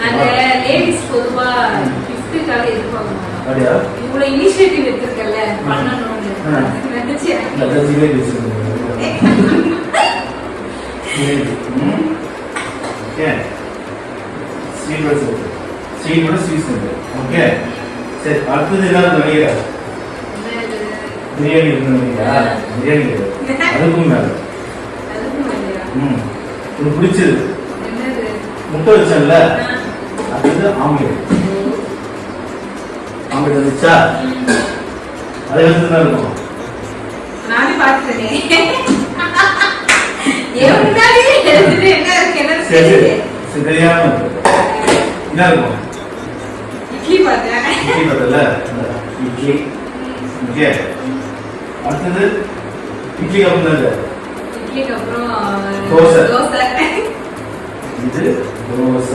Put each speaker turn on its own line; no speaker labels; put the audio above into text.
அந்த லேடிஸ் பொதுவா கிஃப்ட்டுக்காக எதிர்பார்க்க மாட்டாங்க.
அப்படியா?
இவ்வளவு இனிஷியேட்டிவ் எடுத்திருக்கல பண்ணணும்னு நினைச்சு
ஓகே சரி, அடுத்தது ஏதாவது நினைக்கிறேன். பிரியாணி இருக்குங்களா? பிரியாணி அதுக்கும் மேல உனக்கு பிடிச்சது முட்டை வச்சல, அது ஆம்லேட். ஆம்லேட் வந்துச்சா? அது எடுத்து தான் இருக்கும்.
நானே பார்த்துட்டேனே. ஏன்டாடி எடுத்துட்டு என்ன இருக்கு என்ன
சரி சரியா என்ன இருக்கும்?
இட்லி பார்த்தேன்.
இட்லி பார்த்தல, இட்லி. ஓகே அடுத்தது இட்லிக்கு அப்புறம்
இட்லிக்கு அப்புறம்
தோசை.
தோசை.
இது தோசை.